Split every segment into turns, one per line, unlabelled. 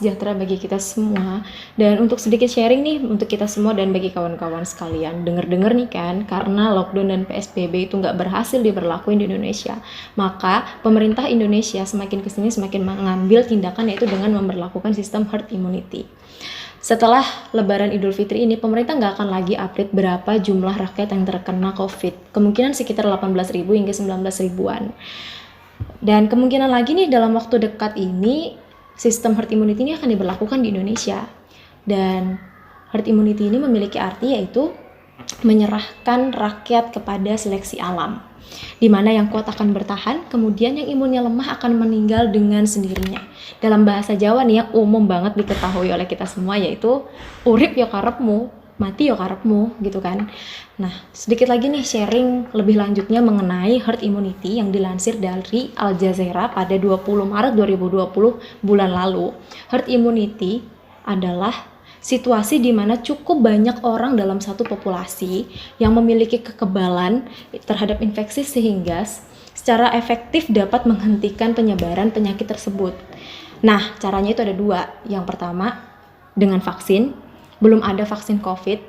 sejahtera bagi kita semua. Dan untuk sedikit sharing nih untuk kita semua dan bagi kawan-kawan sekalian, denger-denger nih kan, karena lockdown dan PSBB itu nggak berhasil diberlakuin di Indonesia, maka pemerintah Indonesia semakin kesini semakin mengambil tindakan, yaitu dengan memberlakukan sistem herd immunity. Setelah Lebaran Idul Fitri ini, pemerintah nggak akan lagi update berapa jumlah rakyat yang terkena COVID. Kemungkinan sekitar 18.000 hingga 19.000-an. Dan kemungkinan lagi nih dalam waktu dekat ini, sistem herd immunity ini akan diberlakukan di Indonesia. Dan herd immunity ini memiliki arti yaitu menyerahkan rakyat kepada seleksi alam, di mana yang kuat akan bertahan, kemudian yang imunnya lemah akan meninggal dengan sendirinya. Dalam bahasa Jawa nih yang umum banget diketahui oleh kita semua, yaitu urip yo karepmu, mati yo karepmu, gitu kan. Nah, sedikit lagi nih sharing lebih lanjutnya mengenai herd immunity yang dilansir dari Al Jazeera pada 20 Maret 2020 bulan lalu. Herd immunity adalah situasi di mana cukup banyak orang dalam satu populasi yang memiliki kekebalan terhadap infeksi sehingga secara efektif dapat menghentikan penyebaran penyakit tersebut. Nah, caranya itu ada dua. Yang pertama, dengan vaksin. Belum ada vaksin COVID.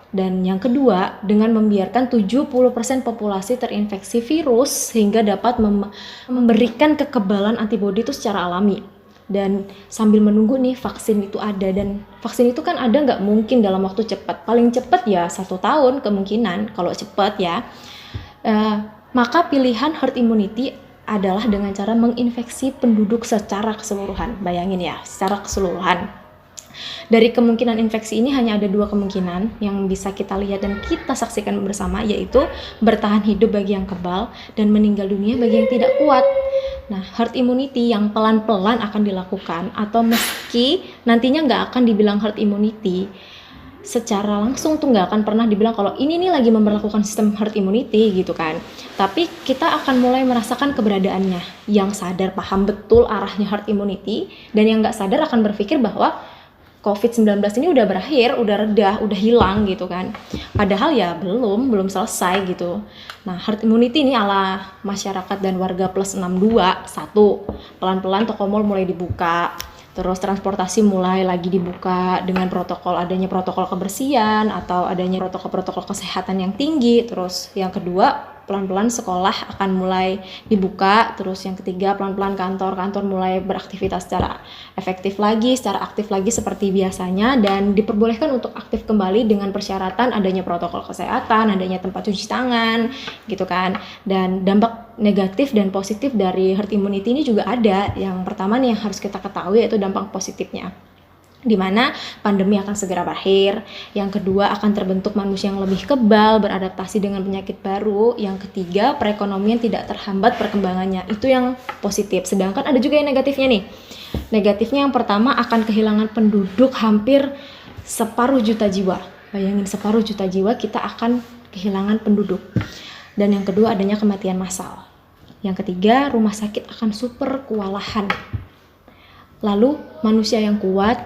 Dan yang kedua, dengan membiarkan 70% populasi terinfeksi virus sehingga dapat memberikan kekebalan antibodi itu secara alami. Dan sambil menunggu nih vaksin itu ada, dan vaksin itu kan ada nggak mungkin dalam waktu cepat, paling cepat ya 1 tahun kemungkinan kalau cepat ya. Maka pilihan herd immunity adalah dengan cara menginfeksi penduduk secara keseluruhan. Bayangin ya, secara keseluruhan. Dari kemungkinan infeksi ini hanya ada 2 kemungkinan yang bisa kita lihat dan kita saksikan bersama, yaitu bertahan hidup bagi yang kebal dan meninggal dunia bagi yang tidak kuat. Nah, herd immunity yang pelan-pelan akan dilakukan, atau meski nantinya nggak akan dibilang herd immunity, secara langsung tuh nggak akan pernah dibilang kalau ini nih lagi memberlakukan sistem herd immunity gitu kan. Tapi kita akan mulai merasakan keberadaannya. Yang sadar paham betul arahnya herd immunity, dan yang nggak sadar akan berpikir bahwa COVID-19 ini udah berakhir, udah reda, udah hilang gitu kan. Padahal ya belum selesai gitu. Nah, herd immunity ini ala masyarakat dan warga plus 62. 1, pelan-pelan toko mall mulai dibuka. Terus transportasi mulai lagi dibuka dengan adanya protokol kebersihan atau adanya protokol kesehatan yang tinggi. Terus yang kedua, pelan-pelan sekolah akan mulai dibuka. Terus yang ketiga, pelan-pelan kantor mulai beraktivitas secara efektif lagi, secara aktif lagi seperti biasanya, dan diperbolehkan untuk aktif kembali dengan persyaratan adanya protokol kesehatan, adanya tempat cuci tangan gitu kan. Dan dampak negatif dan positif dari herd immunity ini juga ada. Yang pertama nih yang harus kita ketahui yaitu dampak positifnya, di mana pandemi akan segera berakhir. Yang kedua, akan terbentuk manusia yang lebih kebal, beradaptasi dengan penyakit baru. Yang ketiga, perekonomian tidak terhambat perkembangannya. Itu yang positif. Sedangkan ada juga yang negatifnya nih. Negatifnya yang pertama, akan kehilangan penduduk hampir 1/4 juta jiwa. Bayangin, 1/4 juta jiwa kita akan kehilangan penduduk. Dan yang kedua, adanya kematian massal. Yang ketiga, rumah sakit akan super kewalahan. Lalu manusia yang kuat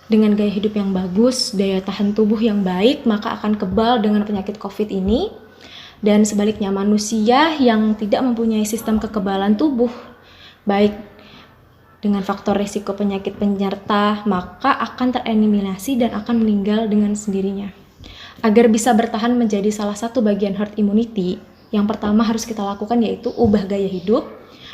dengan gaya hidup yang bagus, daya tahan tubuh yang baik, maka akan kebal dengan penyakit COVID ini. Dan sebaliknya, manusia yang tidak mempunyai sistem kekebalan tubuh baik dengan faktor risiko penyakit penyerta, maka akan tereliminasi dan akan meninggal dengan sendirinya. Agar bisa bertahan menjadi salah satu bagian herd immunity, yang pertama harus kita lakukan yaitu ubah gaya hidup,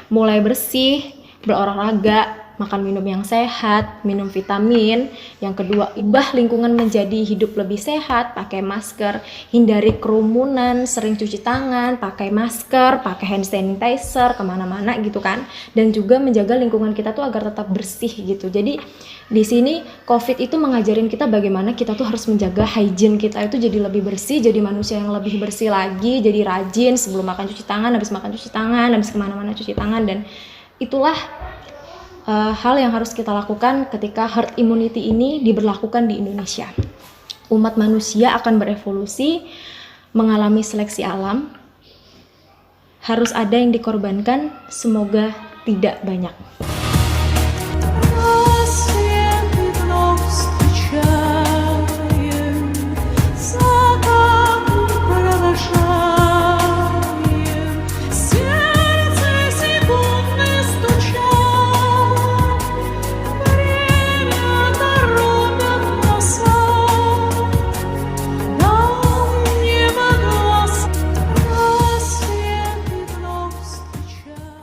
mulai bersih, berolahraga, makan minum yang sehat, minum vitamin. Yang kedua, ubah lingkungan menjadi hidup lebih sehat, pakai masker, hindari kerumunan, sering cuci tangan, pakai masker, pakai hand sanitizer kemana-mana gitu kan. Dan juga menjaga lingkungan kita tuh agar tetap bersih gitu. Jadi di sini COVID itu mengajarin kita bagaimana kita tuh harus menjaga hygiene kita itu jadi lebih bersih, jadi manusia yang lebih bersih lagi, jadi rajin sebelum makan cuci tangan, habis makan cuci tangan, habis kemana-mana cuci tangan. Dan itulah hal yang harus kita lakukan ketika herd immunity ini diberlakukan di Indonesia. Umat manusia akan berevolusi, mengalami seleksi alam. Harus ada yang dikorbankan, semoga tidak banyak.